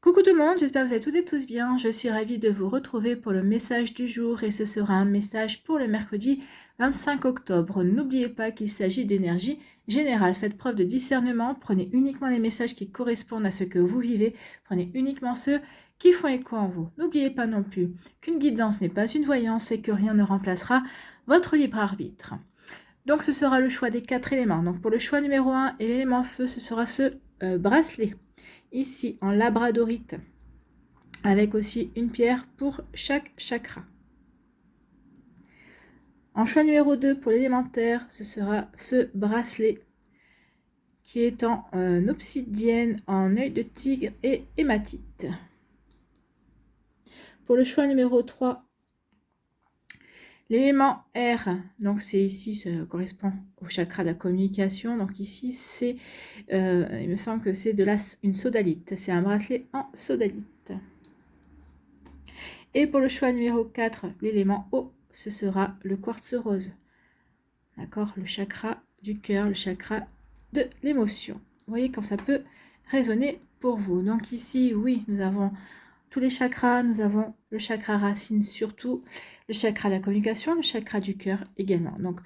Coucou tout le monde, j'espère que vous allez toutes et tous bien. Je suis ravie de vous retrouver pour le message du jour et ce sera un message pour le mercredi 25 octobre. N'oubliez pas qu'il s'agit d'énergie générale. Faites preuve de discernement, prenez uniquement les messages qui correspondent à ce que vous vivez, prenez uniquement ceux qui font écho en vous. N'oubliez pas non plus qu'une guidance n'est pas une voyance et que rien ne remplacera votre libre arbitre. Donc ce sera le choix des 4 éléments. Donc pour le choix numéro 1 et l'élément feu, ce sera ce bracelet. Ici en labradorite, avec aussi une pierre pour chaque chakra. En choix numéro 2 pour l'élémentaire, ce sera ce bracelet qui est en obsidienne, en œil de tigre et hématite. Pour le choix numéro 3, l'élément R, donc c'est ici, ça correspond au chakra de la communication. Donc ici, c'est, il me semble que c'est une sodalite. C'est un bracelet en sodalite. Et pour le choix numéro 4, l'élément O, ce sera le quartz rose. D'accord? Le chakra du cœur, le chakra de l'émotion. Vous voyez quand ça peut résonner pour vous. Donc ici, oui, nous avons tous les chakras. Nous avons le chakra racine surtout, le chakra de la communication, le chakra du cœur également. Donc,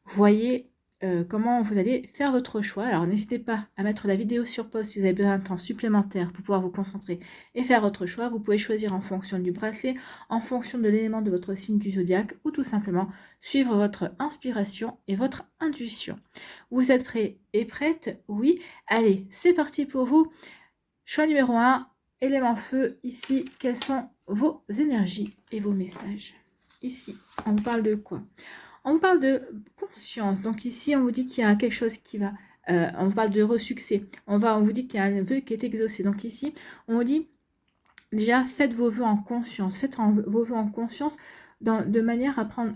voyez comment vous allez faire votre choix. Alors, n'hésitez pas à mettre la vidéo sur pause si vous avez besoin d'un temps supplémentaire pour pouvoir vous concentrer et faire votre choix. Vous pouvez choisir en fonction du bracelet, en fonction de l'élément de votre signe du zodiaque ou tout simplement suivre votre inspiration et votre intuition. Vous êtes prêts et prêtes? Oui. Allez, c'est parti pour vous. Choix numéro 1, élément feu. Ici, quelles sont vos énergies et vos messages? Ici, on vous parle de quoi? On parle de conscience. Donc ici, on vous dit qu'il y a quelque chose qui va... on vous parle de re-succès. On vous dit qu'il y a un vœu qui est exaucé. Donc ici, on vous dit, déjà, faites vos vœux en conscience. Faites vos vœux en conscience de manière à prendre...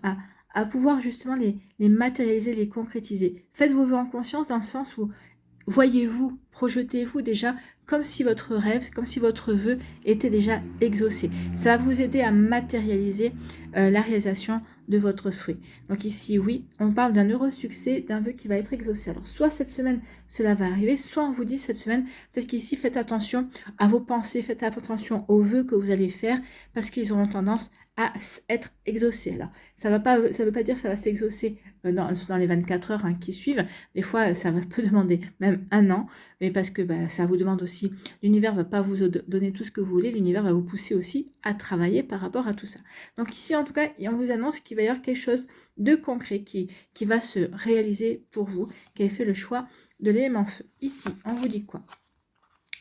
à pouvoir justement les matérialiser, les concrétiser. Faites vos vœux en conscience dans le sens où voyez-vous, projetez-vous déjà comme si votre rêve, comme si votre vœu était déjà exaucé. Ça va vous aider à matérialiser la réalisation de votre souhait. Donc ici, oui, on parle d'un heureux succès, d'un vœu qui va être exaucé. Alors, soit cette semaine, cela va arriver, soit on vous dit cette semaine, peut-être qu'ici, faites attention à vos pensées, faites attention aux vœux que vous allez faire, parce qu'ils auront tendance à être exaucés. Alors, ça veut pas dire que ça va s'exaucer dans les 24 heures qui suivent. Des fois, ça peut demander même un an, mais parce que ça vous demande aussi, l'univers ne va pas vous donner tout ce que vous voulez, l'univers va vous pousser aussi à travailler par rapport à tout ça. Donc ici, en tout cas, on vous annonce qu'il va y avoir quelque chose de concret qui va se réaliser pour vous, qui avez fait le choix de l'élément feu. Ici, on vous dit quoi?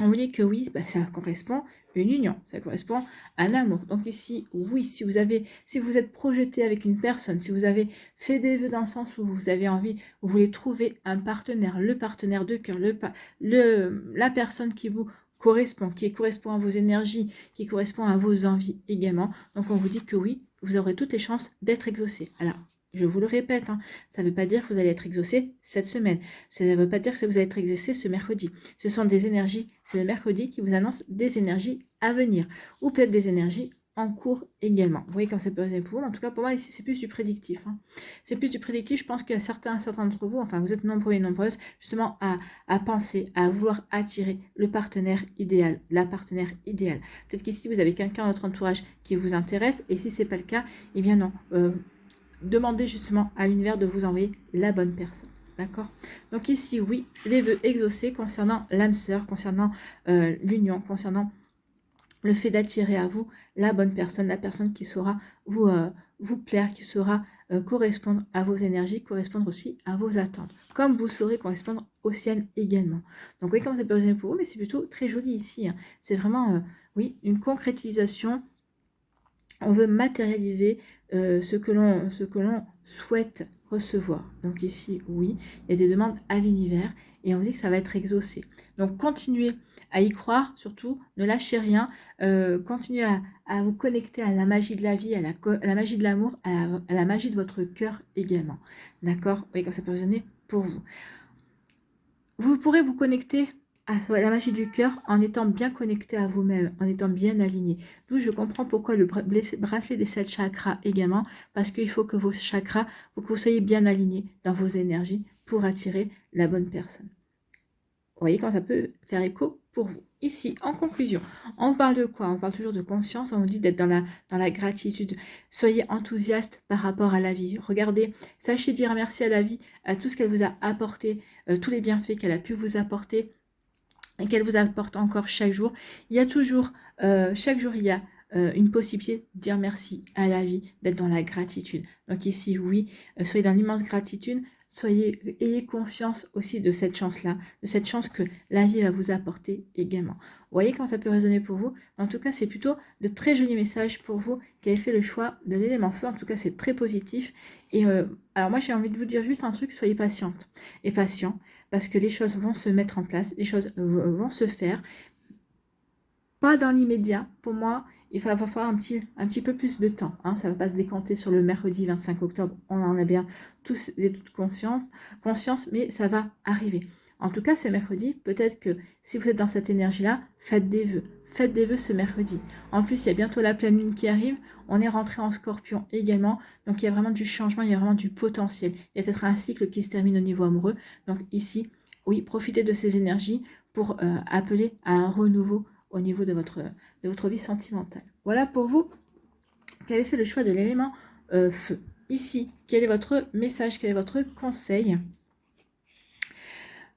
On vous dit que oui, ça correspond à une union, ça correspond à un amour. Donc ici, oui, si vous êtes projeté avec une personne, si vous avez fait des vœux dans le sens où vous avez envie, vous voulez trouver un partenaire, le partenaire de cœur, la personne qui vous correspond, qui correspond à vos énergies, qui correspond à vos envies également. Donc on vous dit que oui, vous aurez toutes les chances d'être exaucé. Alors, je vous le répète, ça ne veut pas dire que vous allez être exaucé cette semaine. Ça ne veut pas dire que vous allez être exaucé ce mercredi. Ce sont des énergies, c'est le mercredi qui vous annonce des énergies à venir. Ou peut-être des énergies en cours également. Vous voyez comme ça peut résonner pour vous. En tout cas, pour moi, ici, c'est plus du prédictif. C'est plus du prédictif. Je pense qu'il y a certains d'entre vous, enfin, vous êtes nombreux et nombreuses, justement, à penser, à vouloir attirer le partenaire idéal, la partenaire idéale. Peut-être qu'ici, vous avez quelqu'un dans votre entourage qui vous intéresse. Et si ce n'est pas le cas, eh bien non. Demandez justement à l'univers de vous envoyer la bonne personne. D'accord? Donc ici, oui, les vœux exaucés concernant l'âme sœur, concernant l'union, concernant le fait d'attirer à vous la bonne personne, la personne qui saura vous plaire, qui saura correspondre à vos énergies, correspondre aussi à vos attentes, comme vous saurez correspondre aux siennes également. Donc oui, comme ça peut résonner pour vous, mais c'est plutôt très joli ici. C'est vraiment, oui, une concrétisation. On veut matérialiser ce que l'on souhaite recevoir. Donc ici, oui, il y a des demandes à l'univers et on vous dit que ça va être exaucé. Donc continuez à y croire, surtout, ne lâchez rien. Continuez à vous connecter à la magie de la vie, à la magie de l'amour, à la magie de votre cœur également. D'accord? Oui, comme ça peut résonner pour vous. Vous pourrez vous connecter à la magie du cœur en étant bien connecté à vous-même, en étant bien aligné. D'où je comprends pourquoi le bracelet des 7 chakras également, parce qu'il faut que vos chakras, que vous soyez bien alignés dans vos énergies pour attirer la bonne personne. Vous voyez quand ça peut faire écho pour vous. Ici, en conclusion, on parle de quoi? On parle toujours de conscience, on vous dit d'être dans la gratitude. Soyez enthousiaste par rapport à la vie. Regardez, sachez dire merci à la vie, à tout ce qu'elle vous a apporté, tous les bienfaits qu'elle a pu vous apporter et qu'elle vous apporte encore chaque jour. Il y a toujours, chaque jour, il y a une possibilité de dire merci à la vie, d'être dans la gratitude. Donc ici, oui, soyez dans l'immense gratitude, ayez conscience aussi de cette chance-là, de cette chance que la vie va vous apporter également. Vous voyez quand ça peut résonner pour vous? En tout cas, c'est plutôt de très jolis messages pour vous qui avez fait le choix de l'élément feu. En tout cas, c'est très positif. Et alors moi, j'ai envie de vous dire juste un truc, soyez patiente et patient, parce que les choses vont se mettre en place, les choses vont se faire. Pas dans l'immédiat. Pour moi, il va falloir un petit peu plus de temps. Hein. Ça ne va pas se décanter sur le mercredi 25 octobre. On en a bien tous et toutes conscience, mais ça va arriver. En tout cas, ce mercredi, peut-être que si vous êtes dans cette énergie-là, faites des vœux. Faites des vœux ce mercredi. En plus, il y a bientôt la pleine lune qui arrive. On est rentré en Scorpion également. Donc, il y a vraiment du changement, il y a vraiment du potentiel. Il y a peut-être un cycle qui se termine au niveau amoureux. Donc, ici, oui, profitez de ces énergies pour appeler à un renouveau au niveau de votre vie sentimentale. Voilà pour vous qui avez fait le choix de l'élément feu. Ici, quel est votre message, quel est votre conseil?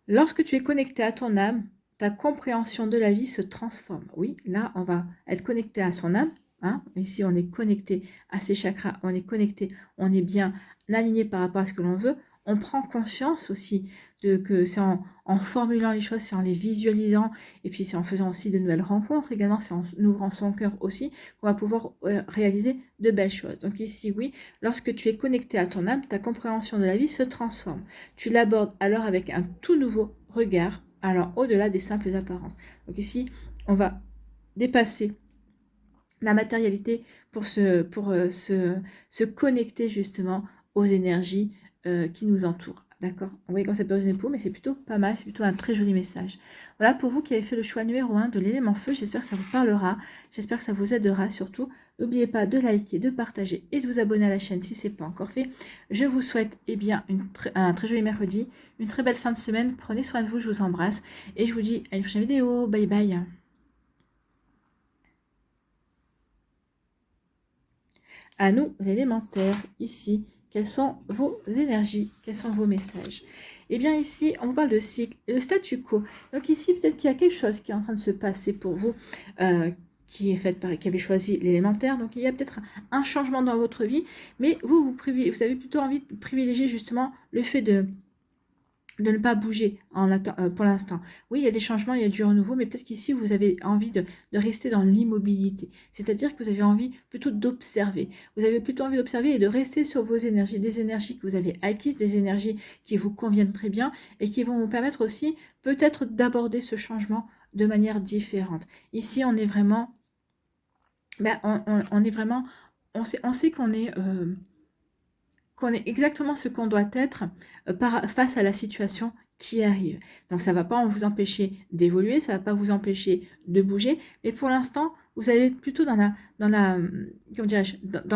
Lorsque tu es connecté à ton âme, ta compréhension de la vie se transforme. Oui, là, on va être connecté à son âme. Hein. Ici, on est connecté à ses chakras, on est connecté, on est bien aligné par rapport à ce que l'on veut. On prend conscience aussi que c'est en formulant les choses, c'est en les visualisant, et puis c'est en faisant aussi de nouvelles rencontres également, c'est en ouvrant son cœur aussi, qu'on va pouvoir réaliser de belles choses. Donc ici, oui, lorsque tu es connecté à ton âme, ta compréhension de la vie se transforme. Tu l'abordes alors avec un tout nouveau regard, alors au-delà des simples apparences. Donc ici, on va dépasser la matérialité pour se connecter justement aux énergies qui nous entourent. D'accord? Vous voyez quand ça peut résonner pour, mais c'est plutôt pas mal, c'est plutôt un très joli message. Voilà pour vous qui avez fait le choix numéro 1 de l'élément feu, j'espère que ça vous parlera, j'espère que ça vous aidera surtout. N'oubliez pas de liker, de partager et de vous abonner à la chaîne si ce n'est pas encore fait. Je vous souhaite bien un très joli mercredi, une très belle fin de semaine, prenez soin de vous, je vous embrasse et je vous dis à une prochaine vidéo, bye bye. À nous, l'élémentaire, ici, quelles sont vos énergies, quels sont vos messages? Eh bien ici, on parle de cycle, le statu quo. Donc ici, peut-être qu'il y a quelque chose qui est en train de se passer pour vous, qui est fait par qui avez choisi l'élémentaire. Donc il y a peut-être un changement dans votre vie, mais vous avez plutôt envie de privilégier justement le fait de ne pas bouger pour l'instant. Oui, il y a des changements, il y a du renouveau, mais peut-être qu'ici, vous avez envie de rester dans l'immobilité. C'est-à-dire que vous avez envie plutôt d'observer. Vous avez plutôt envie d'observer et de rester sur vos énergies, des énergies que vous avez acquises, des énergies qui vous conviennent très bien et qui vont vous permettre aussi peut-être d'aborder ce changement de manière différente. Ici, on est vraiment... on est vraiment... On sait qu'on est... qu'on est exactement ce qu'on doit être face à la situation qui arrive. Donc ça ne va pas vous empêcher d'évoluer, ça ne va pas vous empêcher de bouger, mais pour l'instant, vous allez être plutôt dans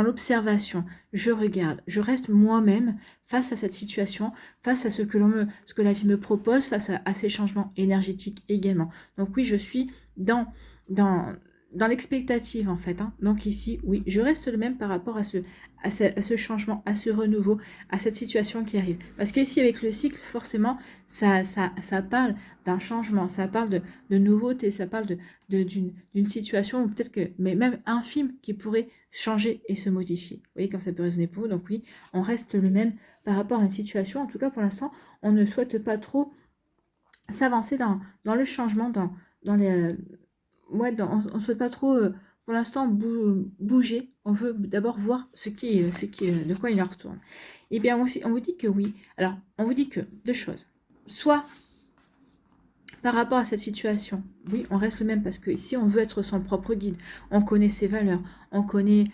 l'observation. Je regarde, je reste moi-même face à cette situation, face à ce que la vie me propose, face à ces changements énergétiques également. Donc oui, je suis dans l'expectative en fait. Hein. Donc ici, oui, je reste le même par rapport à ce changement, à ce renouveau, à cette situation qui arrive. Parce qu'ici, avec le cycle, forcément, ça parle d'un changement, ça parle de nouveauté, ça parle d'une situation, ou peut-être que, mais même infime, qui pourrait changer et se modifier. Vous voyez, quand ça peut résonner pour vous. Donc oui, on reste le même par rapport à une situation. En tout cas, pour l'instant, on ne souhaite pas trop s'avancer dans le changement, dans les... on ne souhaite pas trop, pour l'instant, bouger. On veut d'abord voir de quoi il en retourne. Et bien, on vous dit que oui. Alors, on vous dit que deux choses. Soit, par rapport à cette situation, oui, on reste le même parce que ici, on veut être son propre guide. On connaît ses valeurs, on connaît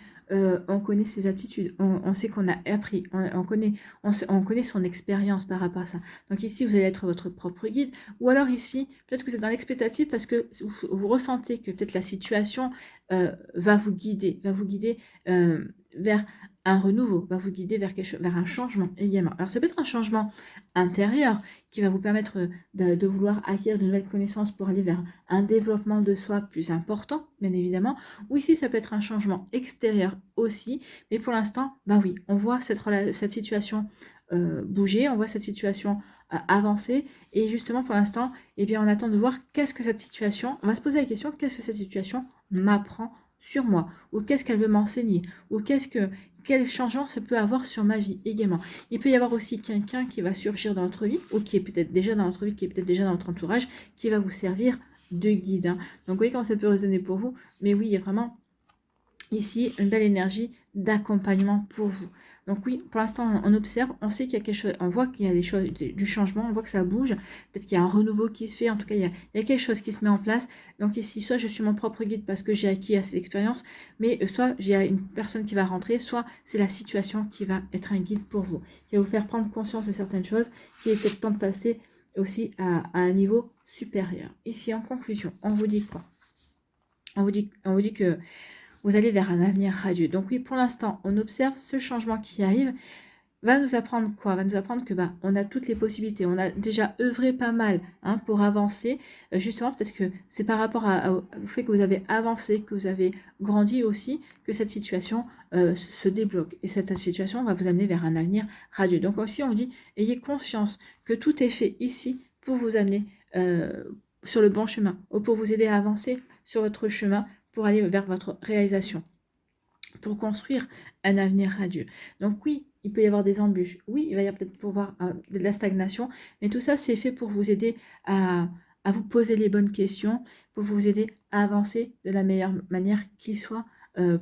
ses aptitudes, on sait qu'on a appris, on connaît son expérience par rapport à ça. Donc ici, vous allez être votre propre guide. Ou alors ici, peut-être que vous êtes dans l'expectative parce que vous ressentez que peut-être la situation va vous guider vers un renouveau, va vous guider vers quelque chose, vers un changement également. Alors ça peut être un changement intérieur qui va vous permettre de vouloir acquérir de nouvelles connaissances pour aller vers un développement de soi plus important, bien évidemment. Ou ici, ça peut être un changement extérieur aussi. Mais pour l'instant, bah oui, on voit cette situation bouger, on voit cette situation avancer. Et justement, pour l'instant, eh bien, on attend de voir qu'est-ce que cette situation, on va se poser la question, qu'est-ce que cette situation m'apprend sur moi, ou qu'est-ce qu'elle veut m'enseigner, ou quel changement ça peut avoir sur ma vie également. Il peut y avoir aussi quelqu'un qui va surgir dans notre vie, ou qui est peut-être déjà dans notre vie, qui est peut-être déjà dans notre entourage, qui va vous servir de guide. Hein. Donc vous voyez comment ça peut résonner pour vous, mais oui, il y a vraiment ici une belle énergie d'accompagnement pour vous. Donc oui, pour l'instant, on observe, on sait qu'il y a quelque chose, on voit qu'il y a des choses, du changement, on voit que ça bouge, peut-être qu'il y a un renouveau qui se fait, en tout cas, il y a quelque chose qui se met en place. Donc ici, soit je suis mon propre guide parce que j'ai acquis assez d'expérience, mais soit j'ai une personne qui va rentrer, soit c'est la situation qui va être un guide pour vous, qui va vous faire prendre conscience de certaines choses, qui est peut-être temps de passer aussi à un niveau supérieur. Ici, en conclusion, on vous dit quoi? On vous dit que vous allez vers un avenir radieux. Donc oui, pour l'instant, on observe ce changement qui arrive. Va nous apprendre quoi? Va nous apprendre que on a toutes les possibilités. On a déjà œuvré pas mal pour avancer. Justement, peut-être que c'est par rapport au fait que vous avez avancé, que vous avez grandi aussi, que cette situation se débloque. Et cette situation va vous amener vers un avenir radieux. Donc aussi, on dit, ayez conscience que tout est fait ici pour vous amener sur le bon chemin, ou pour vous aider à avancer sur votre chemin, pour aller vers votre réalisation, pour construire un avenir radieux. Donc oui, il peut y avoir des embûches, oui, il va y avoir peut-être pouvoir de la stagnation, mais tout ça, c'est fait pour vous aider à vous poser les bonnes questions, pour vous aider à avancer de la meilleure manière qu'il soit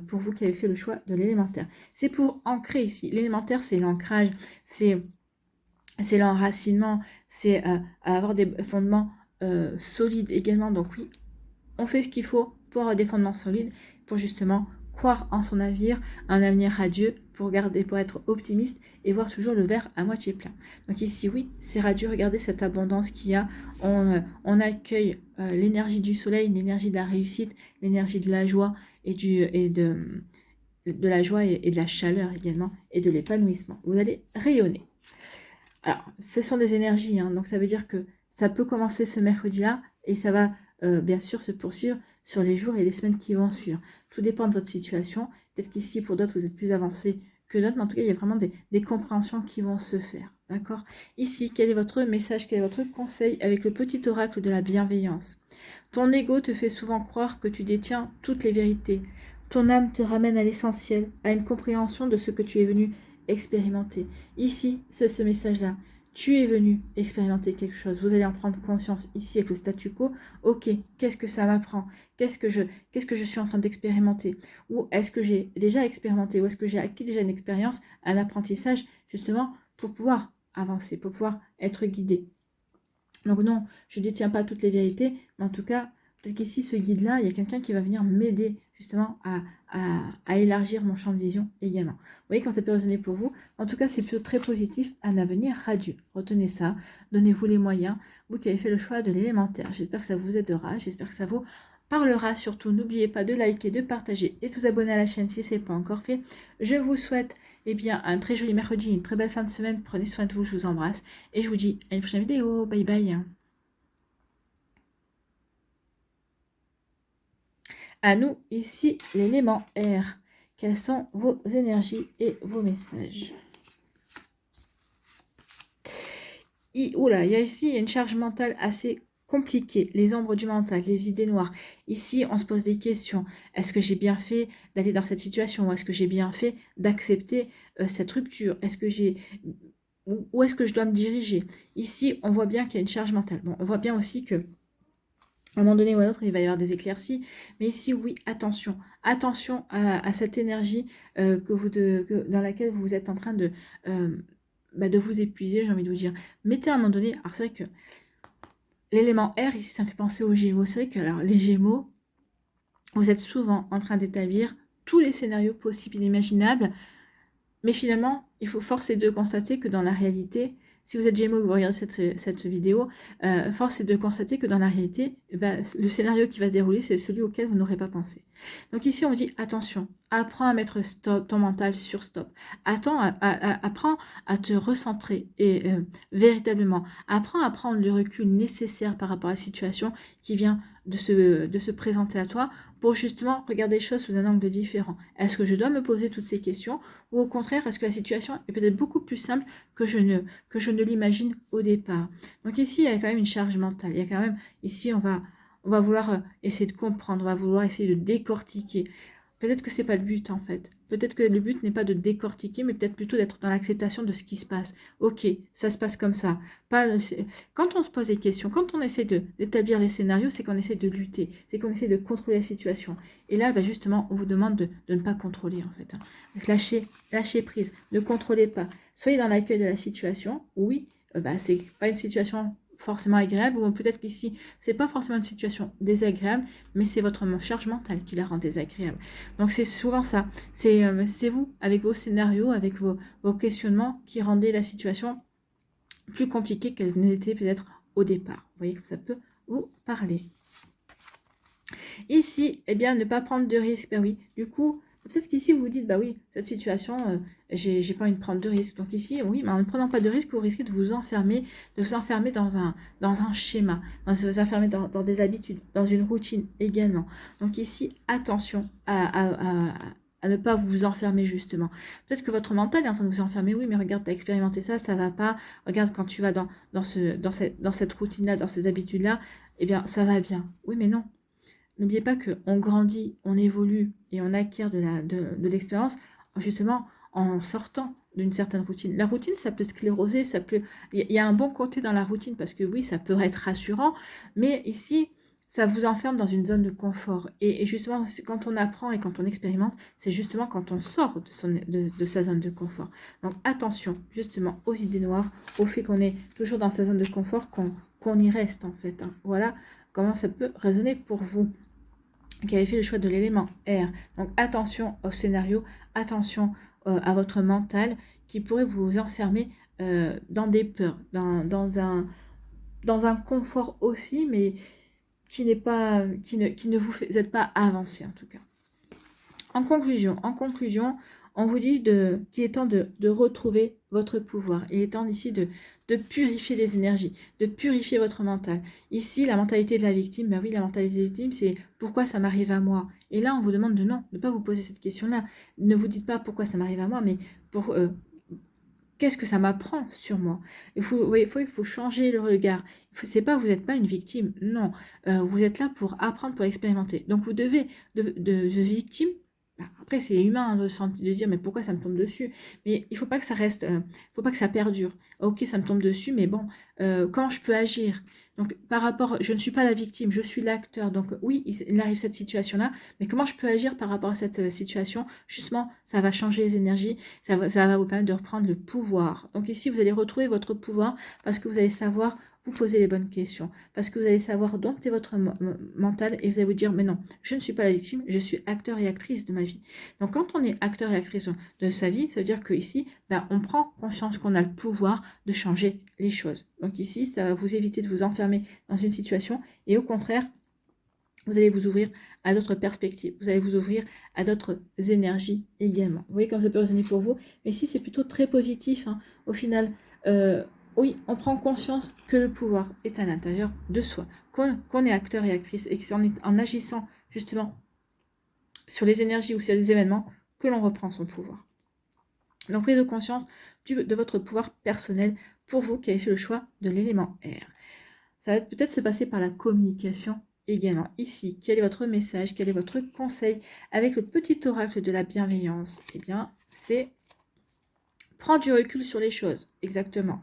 pour vous qui avez fait le choix de l'élémentaire. C'est pour ancrer ici. L'élémentaire, c'est l'ancrage, c'est l'enracinement, c'est avoir des fondements solides également. Donc oui, on fait ce qu'il faut pour avoir des fondements solides, pour justement croire en son navire, un avenir radieux, pour être optimiste et voir toujours le verre à moitié plein. Donc ici, oui, c'est radieux. Regardez cette abondance qu'il y a. On accueille l'énergie du soleil, l'énergie de la réussite, l'énergie de la joie et de la joie et de la chaleur également, et de l'épanouissement. Vous allez rayonner. Alors, ce sont des énergies, donc ça veut dire que ça peut commencer ce mercredi-là et ça va bien sûr se poursuivre sur les jours et les semaines qui vont suivre. Tout dépend de votre situation. Peut-être qu'ici, pour d'autres, vous êtes plus avancé que d'autres, mais en tout cas, il y a vraiment des compréhensions qui vont se faire. D'accord? Ici, quel est votre message, quel est votre conseil avec le petit oracle de la bienveillance? Ton ego te fait souvent croire que tu détiens toutes les vérités. Ton âme te ramène à l'essentiel, à une compréhension de ce que tu es venu expérimenter. Ici, c'est ce message-là. Tu es venu expérimenter quelque chose. Vous allez en prendre conscience ici avec le statu quo. Ok, qu'est-ce que ça m'apprend? Qu'est-ce que je suis en train d'expérimenter? Ou est-ce que j'ai déjà expérimenté? Ou est-ce que j'ai acquis déjà une expérience, un apprentissage, justement, pour pouvoir avancer, pour pouvoir être guidé? Donc non, je ne détiens pas toutes les vérités, mais en tout cas, peut-être qu'ici, ce guide-là, il y a quelqu'un qui va venir m'aider justement à élargir mon champ de vision également. Vous voyez quand ça peut résonner pour vous. En tout cas, c'est plutôt très positif, un avenir radieux. Retenez ça, donnez-vous les moyens, vous qui avez fait le choix de l'élémentaire. J'espère que ça vous aidera, j'espère que ça vous parlera. Surtout, n'oubliez pas de liker, de partager et de vous abonner à la chaîne si ce n'est pas encore fait. Je vous souhaite un très joli mercredi, une très belle fin de semaine. Prenez soin de vous, je vous embrasse et je vous dis à une prochaine vidéo. Bye bye. À nous, ici, l'élément R. Quelles sont vos énergies et vos messages? Oula, il y a ici une charge mentale assez compliquée. Les ombres du mental, les idées noires. Ici, on se pose des questions. Est-ce que j'ai bien fait d'aller dans cette situation? Ou est-ce que j'ai bien fait d'accepter cette rupture? Où est-ce que je dois me diriger? Ici, on voit bien qu'il y a une charge mentale. Bon, on voit bien aussi que à un moment donné ou à un autre, il va y avoir des éclaircies. Mais ici, oui, attention. Attention à cette énergie dans laquelle vous êtes en train de vous épuiser, j'ai envie de vous dire. Mettez à un moment donné... Alors, c'est vrai que l'élément R, ici, ça me fait penser aux Gémeaux. C'est vrai que alors, les Gémeaux, vous êtes souvent en train d'établir tous les scénarios possibles et imaginables. Mais finalement, il faut forcer de constater que dans la réalité, si vous êtes Gémeaux et que vous regardez cette vidéo, force est de constater que dans la réalité, le scénario qui va se dérouler, c'est celui auquel vous n'aurez pas pensé. Donc ici, on vous dit, attention, apprends à mettre stop, ton mental sur stop. Apprends à te recentrer et véritablement, apprends à prendre le recul nécessaire par rapport à la situation qui vient de se présenter à toi pour justement regarder les choses sous un angle différent. Est-ce que je dois me poser toutes ces questions ou au contraire, est-ce que la situation est peut-être beaucoup plus simple que je ne l'imagine au départ? Donc ici, il y a quand même une charge mentale. Il y a quand même, ici, on va vouloir essayer de comprendre, on va vouloir essayer de décortiquer. Peut-être que c'est pas le but en fait. Peut-être que le but n'est pas de décortiquer, mais peut-être plutôt d'être dans l'acceptation de ce qui se passe. Ok, ça se passe comme ça. Quand on se pose des questions, quand on essaie d'établir les scénarios, c'est qu'on essaie de lutter, c'est qu'on essaie de contrôler la situation. Et là, justement, on vous demande de ne pas contrôler en fait. Donc, lâchez prise, ne contrôlez pas. Soyez dans l'accueil de la situation. Oui, c'est pas une situation forcément agréable, ou peut-être qu'ici, c'est pas forcément une situation désagréable, mais c'est votre charge mentale qui la rend désagréable. Donc c'est souvent ça, c'est vous, avec vos scénarios, avec vos questionnements, qui rendez la situation plus compliquée qu'elle n'était peut-être au départ. Vous voyez comme ça peut vous parler. Ici, eh bien, ne pas prendre de risques, ben oui, du coup, peut-être qu'ici, vous vous dites, bah oui, cette situation, j'ai pas envie de prendre de risques. Donc ici, oui, mais en ne prenant pas de risques, vous risquez de vous enfermer dans un schéma, de vous enfermer dans des habitudes, dans une routine également. Donc ici, attention à ne pas vous enfermer justement. Peut-être que votre mental est en train de vous enfermer. Oui, mais regarde, tu as expérimenté ça, ça va pas. Regarde, quand tu vas dans cette routine-là, dans ces habitudes-là, eh bien, ça va bien. Oui, mais non. N'oubliez pas qu'on grandit, on évolue et on acquiert de l'expérience justement en sortant d'une certaine routine. La routine, ça peut scléroser, il y a un bon côté dans la routine parce que oui, ça peut être rassurant, mais ici, ça vous enferme dans une zone de confort. Et justement, quand on apprend et quand on expérimente, c'est justement quand on sort de sa zone de confort. Donc attention justement aux idées noires, au fait qu'on est toujours dans sa zone de confort, qu'on y reste en fait. Hein. Voilà comment ça peut résonner pour vous qui avez fait le choix de l'élément R. Donc attention au scénario, attention à votre mental qui pourrait vous enfermer dans des peurs, dans un confort aussi, mais qui ne vous aide pas à avancer en tout cas. En conclusion, on vous dit qu'il est temps de retrouver votre pouvoir. Il est temps ici de purifier les énergies, de purifier votre mental. Ici, la mentalité de la victime, oui, la mentalité de la victime, c'est pourquoi ça m'arrive à moi. Et là, on vous demande de ne pas vous poser cette question-là. Ne vous dites pas pourquoi ça m'arrive à moi, mais qu'est-ce que ça m'apprend sur moi. Il faut changer le regard. C'est pas, vous n'êtes pas une victime, non. Vous êtes là pour apprendre, pour expérimenter. Donc vous devez de victime. Après, c'est humain de dire, mais pourquoi ça me tombe dessus? Mais il ne faut pas que ça reste, faut pas que ça perdure. Ok, ça me tombe dessus, mais bon, comment je peux agir? Donc, par rapport, je ne suis pas la victime, je suis l'acteur. Donc, oui, il arrive cette situation-là, mais comment je peux agir par rapport à cette situation? Justement, ça va changer les énergies, ça va vous permettre de reprendre le pouvoir. Donc, ici, vous allez retrouver votre pouvoir parce que vous allez savoir vous poser les bonnes questions, parce que vous allez savoir dompter votre mental et vous allez vous dire, mais non, je ne suis pas la victime, je suis acteur et actrice de ma vie. Donc quand on est acteur et actrice de sa vie, ça veut dire qu'ici, on prend conscience qu'on a le pouvoir de changer les choses. Donc ici, ça va vous éviter de vous enfermer dans une situation et au contraire, vous allez vous ouvrir à d'autres perspectives, vous allez vous ouvrir à d'autres énergies également. Vous voyez comme ça peut résonner pour vous, mais ici c'est plutôt très positif, hein. Au final, oui, on prend conscience que le pouvoir est à l'intérieur de soi, qu'on est acteur et actrice et que c'est en agissant justement sur les énergies ou sur les événements que l'on reprend son pouvoir. Donc prise de conscience de votre pouvoir personnel pour vous qui avez fait le choix de l'élément R. Ça va peut-être se passer par la communication également. Ici, quel est votre message, quel est votre conseil avec le petit oracle de la bienveillance? Eh bien, c'est prends du recul sur les choses, exactement.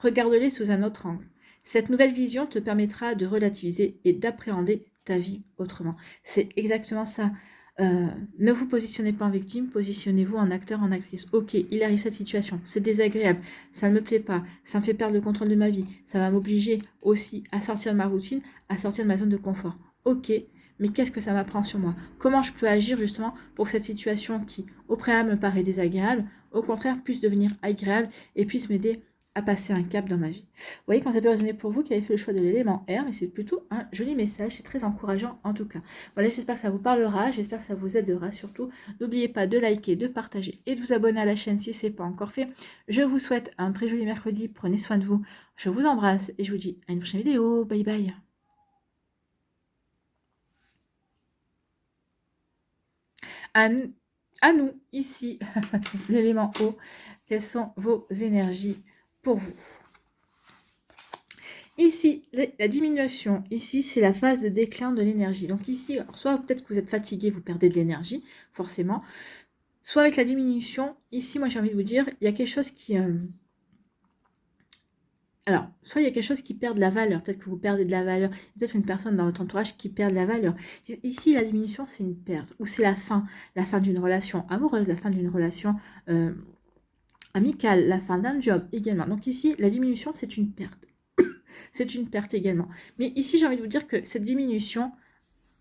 Regarde-les sous un autre angle. Cette nouvelle vision te permettra de relativiser et d'appréhender ta vie autrement. C'est exactement ça. Ne vous positionnez pas en victime, positionnez-vous en acteur, en actrice. Ok, il arrive cette situation, c'est désagréable, ça ne me plaît pas, ça me fait perdre le contrôle de ma vie, ça va m'obliger aussi à sortir de ma routine, à sortir de ma zone de confort. Ok, mais qu'est-ce que ça m'apprend sur moi? Comment je peux agir justement pour que cette situation qui, au préalable, me paraît désagréable, au contraire, puisse devenir agréable et puisse m'aider à passer un cap dans ma vie. Vous voyez quand ça peut résonner pour vous qui avez fait le choix de l'élément air, mais c'est plutôt un joli message, c'est très encourageant en tout cas. Voilà, j'espère que ça vous parlera, j'espère que ça vous aidera surtout. N'oubliez pas de liker, de partager et de vous abonner à la chaîne si ce n'est pas encore fait. Je vous souhaite un très joli mercredi, prenez soin de vous, je vous embrasse et je vous dis à une prochaine vidéo, bye bye. À nous, ici, l'élément eau, quelles sont vos énergies pour vous? Ici, la diminution, ici, c'est la phase de déclin de l'énergie. Donc ici, soit peut-être que vous êtes fatigué, vous perdez de l'énergie, forcément. Soit avec la diminution, ici, moi j'ai envie de vous dire, il y a quelque chose qui... Alors, soit il y a quelque chose qui perd de la valeur, peut-être que vous perdez de la valeur, peut-être une personne dans votre entourage qui perd de la valeur. Ici, la diminution, c'est une perte, ou c'est la fin d'une relation amoureuse, la fin d'une relation amicale, la fin d'un job également. Donc ici, la diminution, c'est une perte. C'est une perte également. Mais ici, j'ai envie de vous dire que cette diminution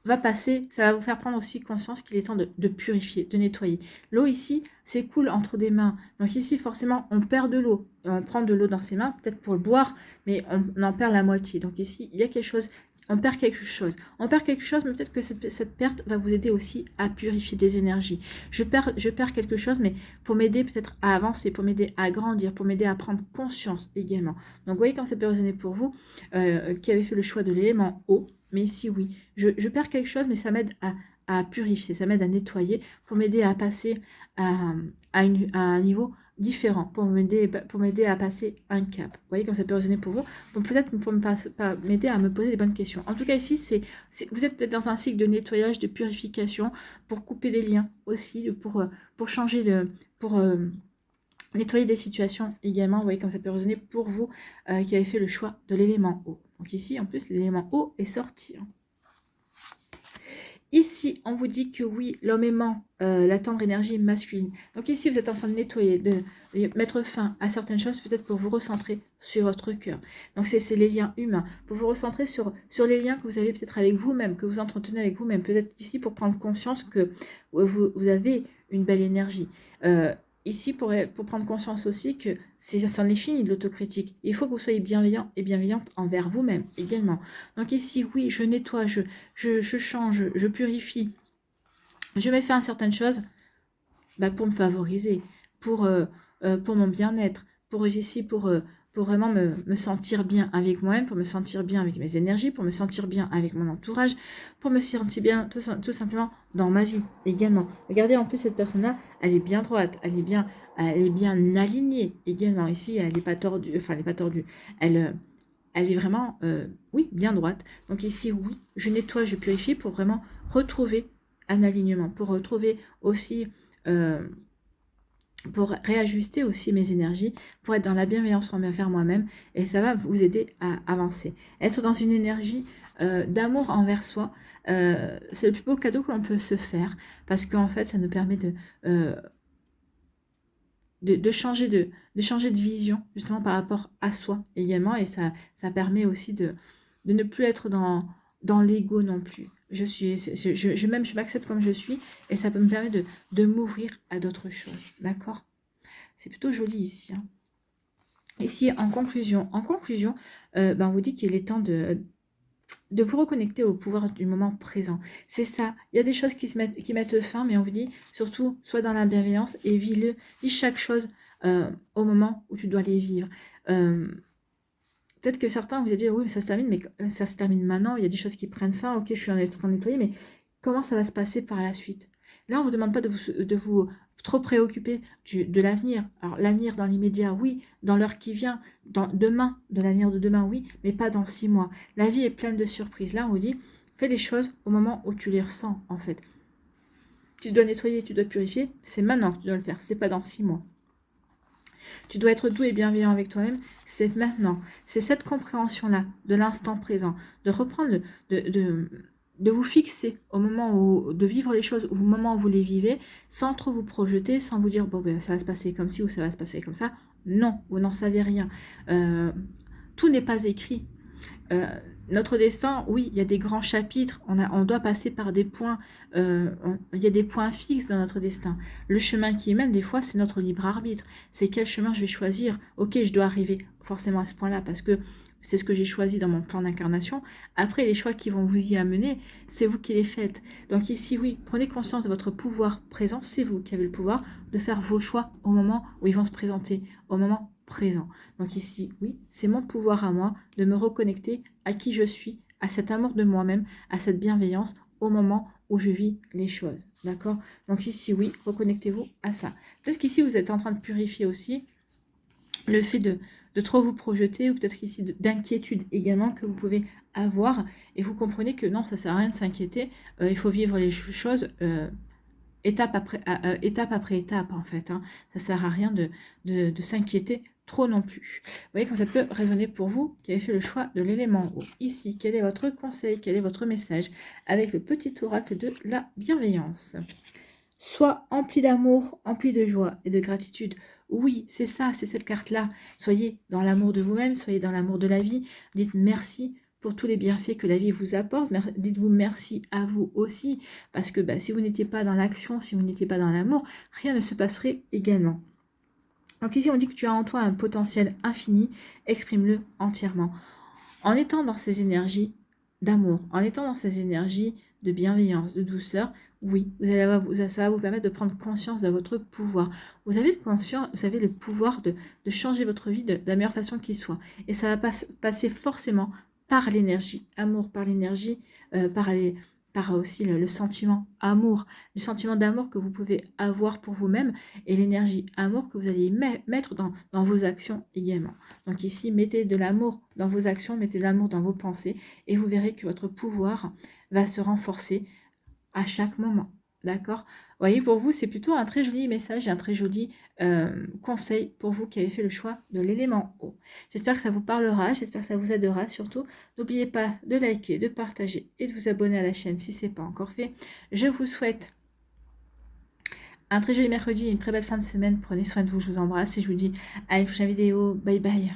va passer, ça va vous faire prendre aussi conscience qu'il est temps de purifier, de nettoyer. L'eau ici, c'est cool entre des mains. Donc ici, forcément, on perd de l'eau. On prend de l'eau dans ses mains, peut-être pour le boire, mais on en perd la moitié. Donc ici, il y a quelque chose, on perd quelque chose. On perd quelque chose, mais peut-être que cette perte va vous aider aussi à purifier des énergies. Je perds quelque chose, mais pour m'aider peut-être à avancer, pour m'aider à grandir, pour m'aider à prendre conscience également. Donc vous voyez quand ça peut résonner pour vous, qui avez fait le choix de l'élément eau. Mais ici, oui, je perds quelque chose, mais ça m'aide à purifier, ça m'aide à nettoyer pour m'aider à passer à un niveau différent, pour m'aider à passer un cap. Vous voyez, quand ça peut résonner pour vous, peut-être pour m'aider à me poser les bonnes questions. En tout cas, ici, vous êtes peut-être dans un cycle de nettoyage, de purification, pour couper des liens aussi, pour changer pour nettoyer des situations également. Vous voyez, comme ça peut résonner pour vous qui avez fait le choix de l'élément eau. Donc ici, en plus, l'élément eau est sorti. Ici, on vous dit que oui, l'homme aimant, la tendre énergie masculine. Donc ici, vous êtes en train de nettoyer, de mettre fin à certaines choses, peut-être pour vous recentrer sur votre cœur. Donc c'est les liens humains, pour vous recentrer sur les liens que vous avez peut-être avec vous-même, que vous entretenez avec vous-même. Peut-être ici, pour prendre conscience que vous avez une belle énergie. Ici, pour prendre conscience aussi que c'en est fini de l'autocritique. Il faut que vous soyez bienveillant et bienveillante envers vous-même également. Donc ici, oui, je nettoie, je change, je purifie. Je mets fin à certaines choses pour me favoriser, pour mon bien-être, pour vraiment me sentir bien avec moi-même, pour me sentir bien avec mes énergies, pour me sentir bien avec mon entourage, pour me sentir bien tout simplement dans ma vie également. Regardez, en plus, cette personne-là, elle est bien droite, elle est bien alignée également. Ici, elle n'est pas tordue, enfin, elle n'est pas tordue. Elle est vraiment, oui, bien droite. Donc ici, oui, je nettoie, je purifie pour vraiment retrouver un alignement, pour retrouver aussi... pour réajuster aussi mes énergies, pour être dans la bienveillance envers moi-même, et ça va vous aider à avancer. Être dans une énergie d'amour envers soi, c'est le plus beau cadeau que l'on peut se faire, parce qu'en fait, ça nous permet de changer de vision, justement par rapport à soi également, et ça permet aussi de ne plus être dans l'ego non plus. Je m'accepte comme je suis, et ça peut me permettre de m'ouvrir à d'autres choses, d'accord? C'est plutôt joli ici. Hein. Ici, en conclusion, on vous dit qu'il est temps de vous reconnecter au pouvoir du moment présent. C'est ça. Il y a des choses qui mettent fin, mais on vous dit surtout, sois dans la bienveillance et vis chaque chose au moment où tu dois les vivre. Peut-être que certains vous allez dire, oui, mais ça se termine, mais ça se termine maintenant, il y a des choses qui prennent fin, ok, je suis en train de nettoyer, mais comment ça va se passer par la suite? Là, on ne vous demande pas de vous trop préoccuper de l'avenir. Alors, l'avenir dans l'immédiat, oui, dans l'heure qui vient, dans demain, de l'avenir de demain, oui, mais pas dans 6 mois. La vie est pleine de surprises. Là, on vous dit, fais les choses au moment où tu les ressens, en fait. Tu dois nettoyer, tu dois purifier, c'est maintenant que tu dois le faire, c'est pas dans 6 mois. Tu dois être doux et bienveillant avec toi-même, c'est maintenant. C'est cette compréhension-là, de l'instant présent, de reprendre, de vous fixer au moment où, de vivre les choses, au moment où vous les vivez, sans trop vous projeter, sans vous dire, bon, ben, ça va se passer comme ci ou ça va se passer comme ça. Non, vous n'en savez rien. Tout n'est pas écrit. Notre destin, oui, il y a des grands chapitres, on doit passer par des points, il y a des points fixes dans notre destin. Le chemin qui y mène, des fois, c'est notre libre arbitre. C'est quel chemin je vais choisir. Ok, je dois arriver forcément à ce point-là parce que c'est ce que j'ai choisi dans mon plan d'incarnation. Après, les choix qui vont vous y amener, c'est vous qui les faites. Donc ici, oui, prenez conscience de votre pouvoir présent. C'est vous qui avez le pouvoir de faire vos choix au moment où ils vont se présenter, au moment présent. Donc ici, oui, c'est mon pouvoir à moi de me reconnecter à qui je suis, à cet amour de moi-même, à cette bienveillance au moment où je vis les choses. D'accord? Donc ici, oui, reconnectez-vous à ça. Peut-être qu'ici, vous êtes en train de purifier aussi le fait de trop vous projeter, ou peut-être ici d'inquiétude également que vous pouvez avoir, et vous comprenez que non, ça sert à rien de s'inquiéter, il faut vivre les choses étape après étape en fait. Hein. Ça sert à rien de s'inquiéter trop non plus. Vous voyez quand ça peut résonner pour vous qui avez fait le choix de l'élément eau. Ici, quel est votre conseil, quel est votre message avec le petit oracle de la bienveillance? Sois empli d'amour, empli de joie et de gratitude. Oui, c'est ça, c'est cette carte-là. Soyez dans l'amour de vous-même, soyez dans l'amour de la vie. Dites merci pour tous les bienfaits que la vie vous apporte. Dites-vous merci à vous aussi, parce que si vous n'étiez pas dans l'action, si vous n'étiez pas dans l'amour, rien ne se passerait également. Donc ici, on dit que tu as en toi un potentiel infini, exprime-le entièrement. En étant dans ces énergies d'amour, en étant dans ces énergies de bienveillance, de douceur, oui, ça va vous permettre de prendre conscience de votre pouvoir. Vous avez le pouvoir de changer votre vie de la meilleure façon qui soit. Et ça va passer forcément par l'énergie amour, par l'énergie, par aussi le sentiment amour, le sentiment d'amour que vous pouvez avoir pour vous-même et l'énergie amour que vous allez mettre dans vos actions également. Donc ici, mettez de l'amour dans vos actions, mettez de l'amour dans vos pensées et vous verrez que votre pouvoir va se renforcer à chaque moment. D'accord? Vous voyez, pour vous, c'est plutôt un très joli message et un très joli conseil pour vous qui avez fait le choix de l'élément eau. J'espère que ça vous parlera, j'espère que ça vous aidera. Surtout, n'oubliez pas de liker, de partager et de vous abonner à la chaîne si ce n'est pas encore fait. Je vous souhaite un très joli mercredi et une très belle fin de semaine. Prenez soin de vous, je vous embrasse et je vous dis à une prochaine vidéo. Bye bye.